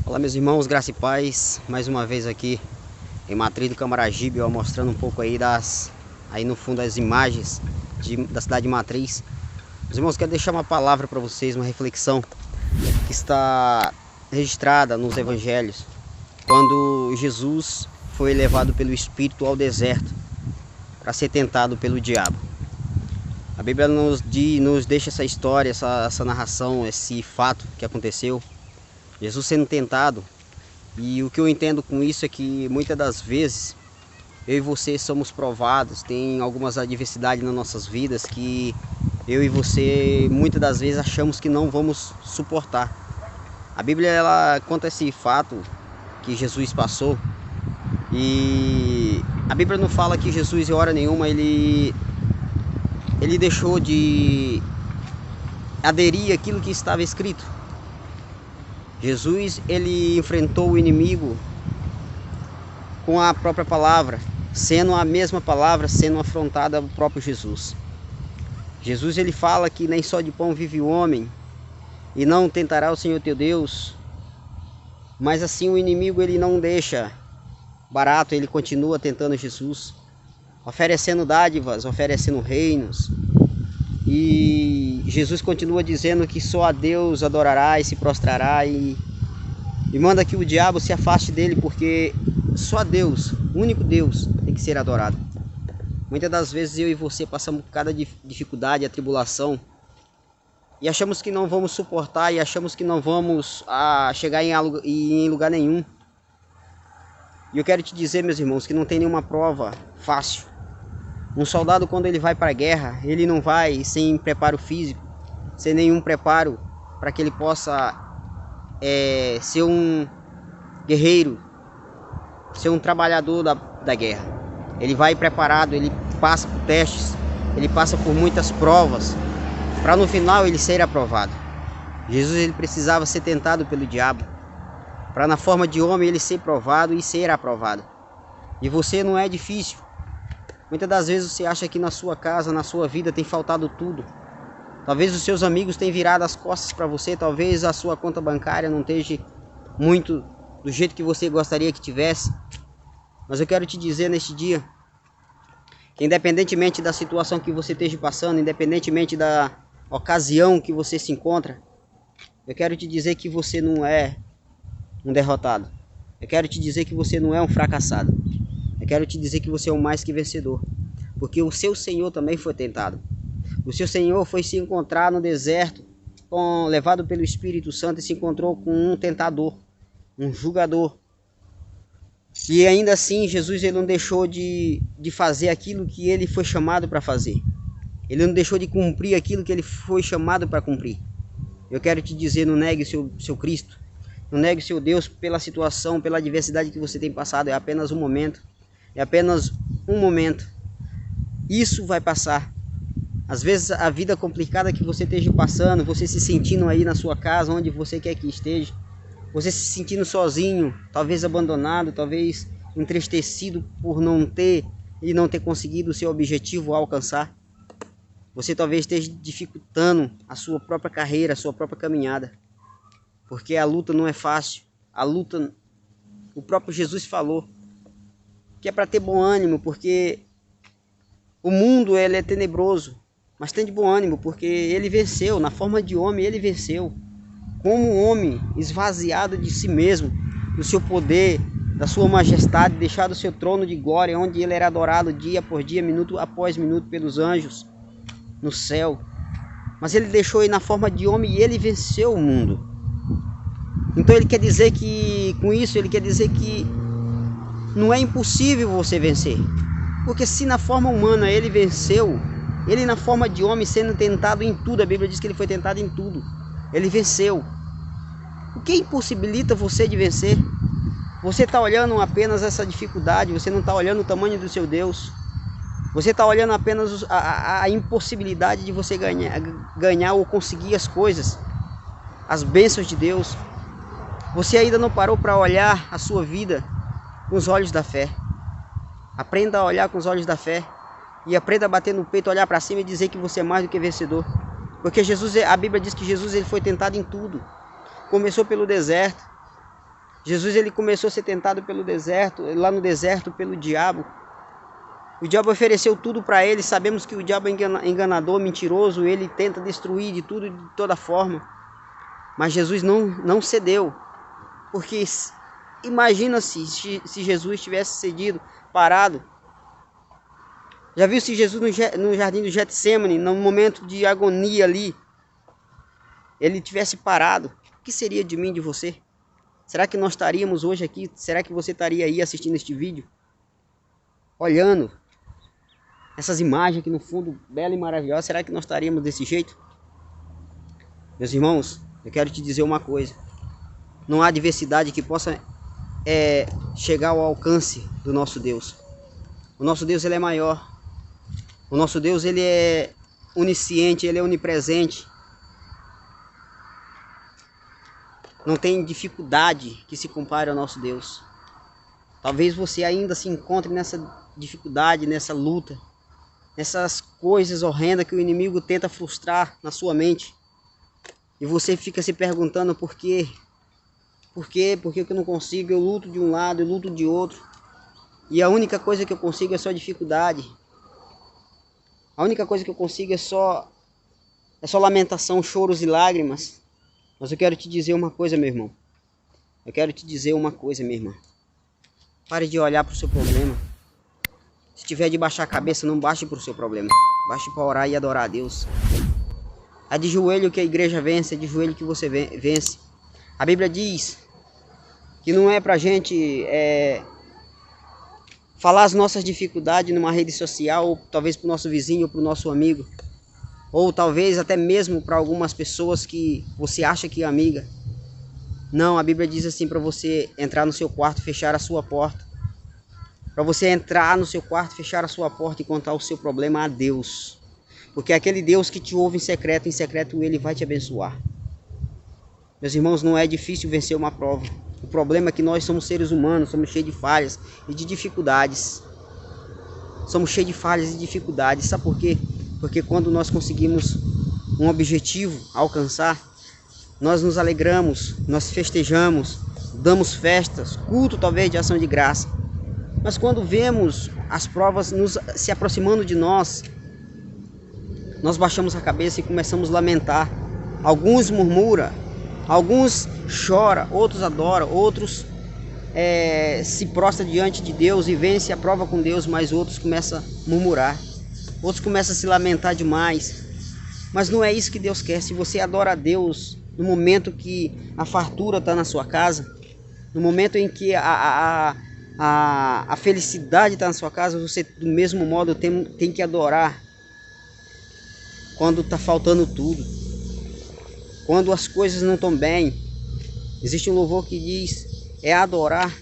Olá meus irmãos, graça e paz, mais uma vez aqui em Matriz do Camaragibe, mostrando um pouco aí aí no fundo as imagens da cidade de Matriz. Meus irmãos, quero deixar uma palavra para vocês, uma reflexão que está registrada nos evangelhos, quando Jesus foi levado pelo Espírito ao deserto para ser tentado pelo diabo. A Bíblia nos deixa essa história, essa narração, esse fato que aconteceu. Jesus sendo tentado, e o que eu entendo com isso é que muitas das vezes eu e você somos provados, tem algumas adversidades nas nossas vidas que eu e você muitas das vezes achamos que não vamos suportar. A Bíblia ela conta esse fato que Jesus passou, e a Bíblia não fala que Jesus em hora nenhuma ele deixou de aderir àquilo que estava escrito. Jesus ele enfrentou o inimigo com a própria palavra, sendo a mesma palavra sendo afrontada ao próprio Jesus. Jesus ele fala que nem só de pão vive o homem, e não tentará o Senhor teu Deus. Mas assim o inimigo ele não deixa barato, ele continua tentando Jesus, oferecendo dádivas, oferecendo reinos. E Jesus continua dizendo que só a Deus adorará e se prostrará, e manda que o diabo se afaste dele, porque só Deus, o único Deus, tem que ser adorado. Muitas das vezes eu e você passamos por cada dificuldade, a tribulação, e achamos que não vamos suportar, e achamos que não vamos chegar em lugar nenhum. E eu quero te dizer, meus irmãos, que não tem nenhuma prova fácil. Um soldado, quando ele vai para a guerra, ele não vai sem preparo físico, sem nenhum preparo para que ele possa ser um guerreiro, ser um trabalhador da guerra. Ele vai preparado, ele passa por testes, ele passa por muitas provas, para no final ele ser aprovado. Jesus ele precisava ser tentado pelo diabo, para na forma de homem ele ser provado e ser aprovado. E você não é difícil. Muitas das vezes você acha que na sua casa, na sua vida tem faltado tudo. Talvez os seus amigos tenham virado as costas para você, talvez a sua conta bancária não esteja muito do jeito que você gostaria que tivesse. Mas eu quero te dizer neste dia, que independentemente da situação que você esteja passando, independentemente da ocasião que você se encontra, eu quero te dizer que você não é um derrotado. Eu quero te dizer que você não é um fracassado. Eu quero te dizer que você é um mais que vencedor, porque o seu Senhor também foi tentado. O seu Senhor foi se encontrar no deserto, levado pelo Espírito Santo, e se encontrou com um tentador, um julgador. E ainda assim Jesus ele não deixou de fazer aquilo que ele foi chamado para fazer. Ele não deixou de cumprir aquilo que ele foi chamado para cumprir. Eu quero te dizer, não negue o seu Cristo, não negue o seu Deus pela situação, pela adversidade que você tem passado. É apenas um momento. É apenas um momento. Isso vai passar. Às vezes a vida complicada que você esteja passando, você se sentindo aí na sua casa, onde você quer que esteja, você se sentindo sozinho, talvez abandonado, talvez entristecido por não ter conseguido o seu objetivo alcançar. Você talvez esteja dificultando a sua própria carreira, a sua própria caminhada, porque a luta não é fácil. A luta, o próprio Jesus falou que é para ter bom ânimo, porque o mundo ele é tenebroso, mas tem de bom ânimo, porque ele venceu, na forma de homem ele venceu, como um homem esvaziado de si mesmo, do seu poder, da sua majestade, deixado o seu trono de glória, onde ele era adorado dia por dia, minuto após minuto pelos anjos no céu. Mas ele deixou aí na forma de homem e ele venceu o mundo. Então ele quer dizer que, com isso, ele quer dizer que não é impossível você vencer. Porque se na forma humana ele venceu, ele na forma de homem sendo tentado em tudo, a Bíblia diz que ele foi tentado em tudo, ele venceu. O que impossibilita você de vencer? Você está olhando apenas essa dificuldade, você não está olhando o tamanho do seu Deus. Você está olhando apenas a impossibilidade de você ganhar ou conseguir as coisas, as bênçãos de Deus. Você ainda não parou para olhar a sua vida com os olhos da fé. Aprenda a olhar com os olhos da fé. E aprenda a bater no peito, olhar para cima e dizer que você é mais do que vencedor. Porque Jesus, a Bíblia diz que Jesus ele foi tentado em tudo. Começou pelo deserto. Jesus ele começou a ser tentado pelo deserto, lá no deserto pelo diabo. O diabo ofereceu tudo para ele. Sabemos que o diabo é enganador, mentiroso, ele tenta destruir de tudo, de toda forma. Mas Jesus não cedeu, porque imagina se Jesus tivesse cedido, parado. Já viu se Jesus no jardim do Getsemane, no momento de agonia ali, ele tivesse parado? O que seria de mim, de você? Será que nós estaríamos hoje aqui? Será que você estaria aí assistindo este vídeo? Olhando essas imagens aqui no fundo, bela e maravilhosa. Será que nós estaríamos desse jeito? Meus irmãos, eu quero te dizer uma coisa. Não há adversidade que possa chegar ao alcance do nosso Deus. O nosso Deus ele é maior. O nosso Deus ele é onisciente, ele é onipresente. Não tem dificuldade que se compare ao nosso Deus. Talvez você ainda se encontre nessa dificuldade, nessa luta, nessas coisas horrendas que o inimigo tenta frustrar na sua mente. E você fica se perguntando por quê? Por quê? Por que eu não consigo? Eu luto de um lado, eu luto de outro. E a única coisa que eu consigo é só dificuldade. A única coisa que eu consigo é só lamentação, choros e lágrimas. Mas eu quero te dizer uma coisa, meu irmão. Eu quero te dizer uma coisa, minha irmã. Pare de olhar para o seu problema. Se tiver de baixar a cabeça, não baixe para o seu problema. Baixe para orar e adorar a Deus. É de joelho que a igreja vence, é de joelho que você vence. A Bíblia diz que não é para a gente falar as nossas dificuldades numa rede social, ou talvez para o nosso vizinho, ou para o nosso amigo. Ou talvez até mesmo para algumas pessoas que você acha que é amiga. Não, a Bíblia diz assim para você entrar no seu quarto, fechar a sua porta. Para você entrar no seu quarto, fechar a sua porta e contar o seu problema a Deus. Porque aquele Deus que te ouve em secreto ele vai te abençoar. Meus irmãos, não é difícil vencer uma prova. O problema é que nós somos seres humanos, somos cheios de falhas e de dificuldades. Somos cheios de falhas e dificuldades. Sabe por quê? Porque quando nós conseguimos um objetivo a alcançar, nós nos alegramos, nós festejamos, damos festas, culto talvez de ação de graça. Mas quando vemos as provas se aproximando de nós, nós baixamos a cabeça e começamos a lamentar. Alguns murmuram, alguns choram, outros adoram, outros se prostram diante de Deus e vencem a prova com Deus, mas outros começam a murmurar, outros começam a se lamentar demais. Mas não é isso que Deus quer. Se você adora a Deus no momento que a fartura está na sua casa, no momento em que a felicidade está na sua casa, você do mesmo modo tem que adorar quando está faltando tudo, quando as coisas não estão bem. Existe um louvor que diz, adorar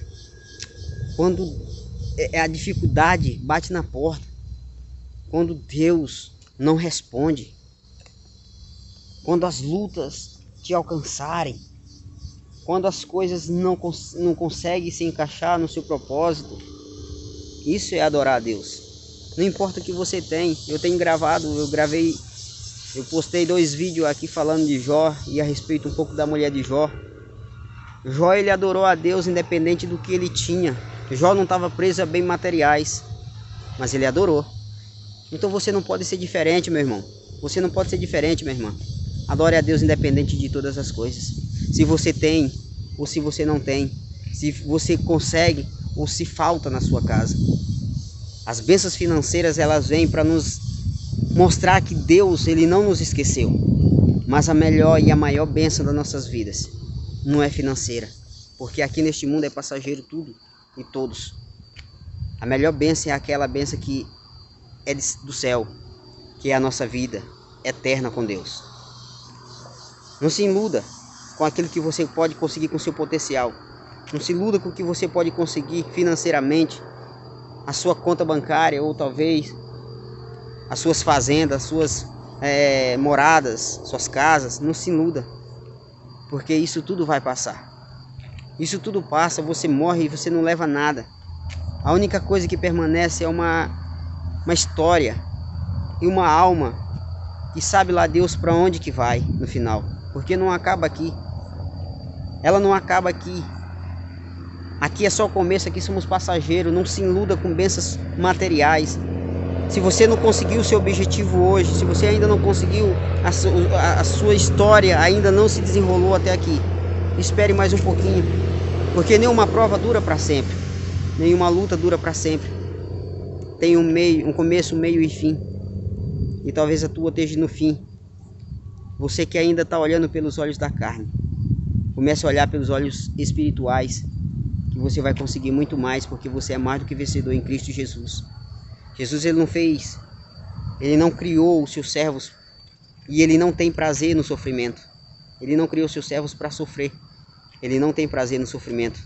quando a dificuldade bate na porta, quando Deus não responde, quando as lutas te alcançarem, quando as coisas não conseguem se encaixar no seu propósito. Isso é adorar a Deus. Não importa o que você tem. Eu tenho gravado, eu postei 2 vídeos aqui falando de Jó e a respeito um pouco da mulher de Jó. Jó ele adorou a Deus independente do que ele tinha. Jó não estava preso a bens materiais, mas ele adorou. Então você não pode ser diferente, meu irmão. Você não pode ser diferente, minha irmã. Adore a Deus independente de todas as coisas. Se você tem ou se você não tem. Se você consegue ou se falta na sua casa. As bênçãos financeiras elas vêm para nos mostrar que Deus ele não nos esqueceu. Mas a melhor e a maior bênção das nossas vidas não é financeira. Porque aqui neste mundo é passageiro tudo e todos. A melhor bênção é aquela bênção que é do céu, que é a nossa vida eterna com Deus. Não se iluda com aquilo que você pode conseguir com seu potencial. Não se iluda com o que você pode conseguir financeiramente, a sua conta bancária ou talvez as suas fazendas, as suas moradas, suas casas. Não se iluda, porque isso tudo vai passar. Isso tudo passa, você morre e você não leva nada. A única coisa que permanece é uma história e uma alma que sabe lá Deus para onde que vai no final, porque não acaba aqui. Ela não acaba aqui. Aqui é só o começo, aqui somos passageiros. Não se iluda com bênçãos materiais. Se você não conseguiu o seu objetivo hoje, se você ainda não conseguiu, a sua história ainda não se desenrolou até aqui, espere mais um pouquinho, porque nenhuma prova dura para sempre, nenhuma luta dura para sempre. Tem um começo, um meio e fim, e talvez a tua esteja no fim. Você que ainda está olhando pelos olhos da carne, comece a olhar pelos olhos espirituais, que você vai conseguir muito mais, porque você é mais do que vencedor em Cristo Jesus. Jesus, ele não criou os seus servos, e ele não tem prazer no sofrimento. Ele não criou os seus servos para sofrer. Ele não tem prazer no sofrimento.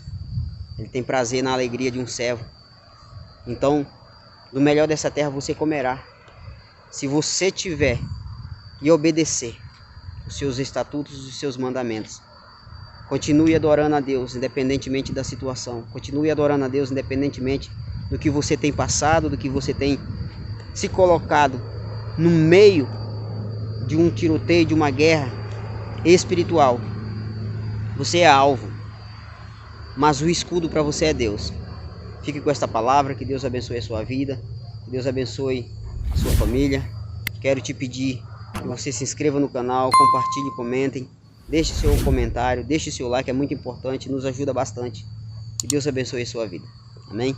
Ele tem prazer na alegria de um servo. Então, do melhor dessa terra você comerá, se você tiver e obedecer os seus estatutos e os seus mandamentos. Continue adorando a Deus, independentemente da situação. Continue adorando a Deus, independentemente do que você tem passado, do que você tem se colocado no meio de um tiroteio, de uma guerra espiritual. Você é alvo, mas o escudo para você é Deus. Fique com esta palavra, que Deus abençoe a sua vida, que Deus abençoe a sua família. Quero te pedir que você se inscreva no canal, compartilhe, comentem, deixe seu comentário, deixe seu like, é muito importante, nos ajuda bastante. Que Deus abençoe a sua vida. Amém?